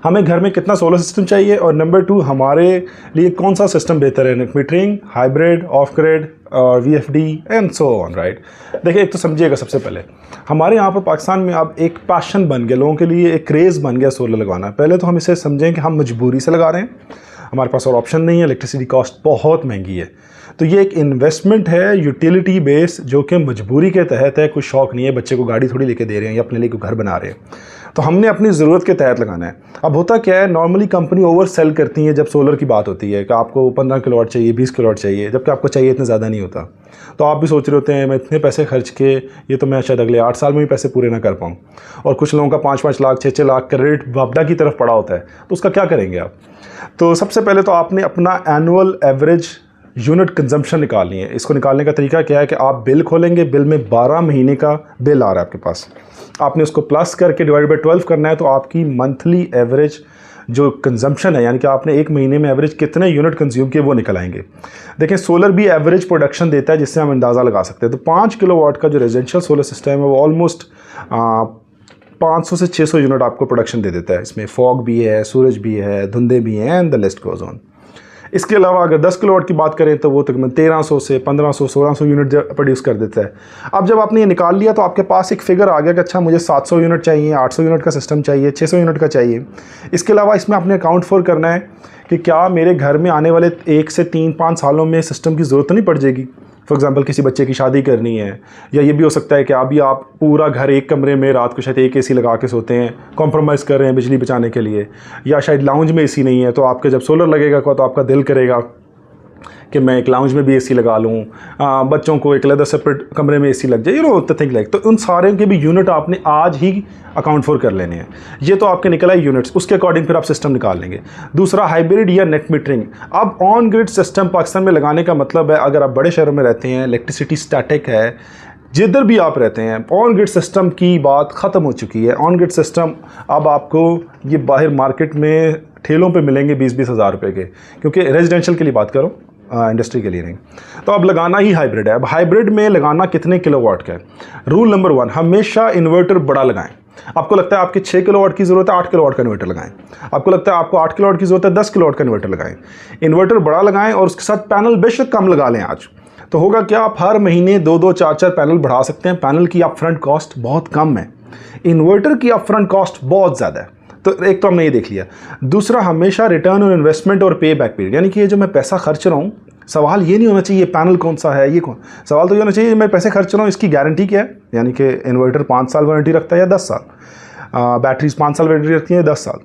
हमें घर में कितना सोलर सिस्टम चाहिए, और नंबर 2 हमारे लिए कौन सा सिस्टम बेहतर है, net metering, hybrid, of grid और VFD and so on, right. देखिए, एक तो समझिएगा, सबसे पहले हमारे यहाँ पर पाकिस्तान में अब एक पैशन बन गया, लोगों के लिए एक क्रेज़ बन गया सोलर लगाना। पहले तो हम इसे समझें कि हम मजबूरी से लगा रहे हैं, हमारे पास और ऑप्शन नहीं है, इलेक्ट्रिसिटी कॉस्ट बहुत महंगी है। तो ये एक इन्वेस्टमेंट है यूटिलिटी बेस, जो कि मजबूरी के तहत है, कुछ शौक़ नहीं है, बच्चे को गाड़ी थोड़ी लेके दे रहे हैं या अपने लिए कोई घर बना रहे हैं। तो हमने अपनी ज़रूरत के तहत लगाना है। अब होता क्या है, नॉर्मली कंपनी ओवर सेल करती है जब सोलर की बात होती है कि आपको 15 किलोवाट चाहिए, 20 किलोवाट चाहिए, जबकि आपको चाहिए इतना ज़्यादा नहीं होता। तो आप भी सोच रहे होते हैं मैं इतने पैसे खर्च के, ये तो मैं शायद अगले 8 साल में भी पैसे पूरे ना कर पाऊँ। और कुछ लोगों का 5-5 लाख 6-6 लाख का रेट वापडा की तरफ पड़ा होता है, तो उसका क्या करेंगे आप। तो सबसे पहले तो आपने अपना एनुअल एवरेज यूनिट कंजम्पशन निकालनी है। इसको निकालने का तरीका क्या है कि आप बिल खोलेंगे, बिल में 12 महीने का बिल आ रहा है आपके पास, आपने उसको प्लस करके डिवाइड बाई 12 करना है, तो आपकी मंथली एवरेज जो कंजम्पशन है, यानी कि आपने एक महीने में एवरेज कितने यूनिट कंज्यूम किए, वो निकल आएंगे। देखें, सोलर भी एवरेज प्रोडक्शन देता है, जिससे हम अंदाज़ा लगा सकते हैं। तो 5 किलोवाट का जो रेजिडेंशियल सोलर सिस्टम है वो ऑलमोस्ट 500 से 600 यूनिट आपको प्रोडक्शन दे देता है। इसमें फॉग भी है, सूरज भी है, धुंधे भी हैं, and the list goes on. इसके अलावा अगर 10 किलोवाट की बात करें तो वो तकरीबन 1300 से 1500 1600 यूनिट प्रोड्यूस कर देता है। अब जब आपने ये निकाल लिया तो आपके पास एक फ़िगर आ गया कि अच्छा मुझे 700 यूनिट चाहिए, 800 यूनिट का सिस्टम चाहिए, 600 यूनिट का चाहिए। इसके अलावा इसमें आपने अकाउंट फॉर करना है कि क्या मेरे घर में आने वाले 1 से 3-5 सालों में सिस्टम की ज़रूरत नहीं पड़ जाएगी। फॉर एग्जांपल, किसी बच्चे की शादी करनी है, या ये भी हो सकता है कि अभी आप पूरा घर एक कमरे में रात को शायद एक AC लगा के सोते हैं, कॉम्प्रोमाइज़ कर रहे हैं बिजली बचाने के लिए, या शायद लाउंज में AC नहीं है, तो आपके जब सोलर लगेगा तो आपका दिल करेगा कि मैं एक लाउंज में भी AC लगा लूँ, बच्चों को एक अलग सेपरेट कमरे में AC लग जाए, द थिंग लाइक। तो उन सारे के भी यूनिट आपने आज ही अकाउंट फॉर कर लेने हैं। ये तो आपके निकला है यूनिट्स, उसके अकॉर्डिंग फिर आप सिस्टम निकाल लेंगे। दूसरा, हाइब्रिड या नेट मीटरिंग। अब ऑन ग्रिड सिस्टम पाकिस्तान में लगाने का मतलब है, अगर आप बड़े शहरों में रहते हैं, इलेक्ट्रिसिटी स्टैटिक है, जिधर भी आप रहते हैं, ऑन ग्रिड सिस्टम की बात ख़त्म हो चुकी है। ऑन ग्रिड सिस्टम अब आपको ये बाहर मार्केट में ठेलों पे मिलेंगे 20-20 हज़ार रुपये के, क्योंकि रेजिडेंशियल के लिए बात करो, इंडस्ट्री के लिए नहीं। तो अब लगाना ही हाइब्रिड है। अब हाइब्रिड में लगाना कितने किलोवाट का है। रूल नंबर 1, हमेशा इन्वर्टर बड़ा लगाएं। आपको लगता है आपकी 6 किलोवाट की ज़रूरत है, 8 किलोवाट का इन्वर्टर लगाएं। आपको लगता है आपको 8 किलोवाट की ज़रूरत है, 10 किलोवाट का इन्वर्टर लगाएं। इन्वर्टर बड़ा लगाएं और उसके साथ पैनल बेशक कम लगा लें आज। तो होगा क्या, आप हर महीने 2-2 4-4 पैनल बढ़ा सकते हैं। पैनल की अपफ्रंट कॉस्ट बहुत कम है, इन्वर्टर की अपफ्रंट कॉस्ट बहुत ज़्यादा है। तो एक तो हमने ये देख लिया। दूसरा, हमेशा रिटर्न ऑन इन्वेस्टमेंट और पे बैक पीरियड, यानी कि ये जो मैं पैसा खर्च रहा हूँ, सवाल ये नहीं होना चाहिए पैनल कौन सा है, ये कौन, सवाल तो ये होना चाहिए मैं पैसे खर्च रहा हूँ इसकी गारंटी क्या है। यानी कि इन्वर्टर 5 साल वारंटी रखता है या 10 साल, बैटरीज 5 साल वारंटी रखती है 10 साल।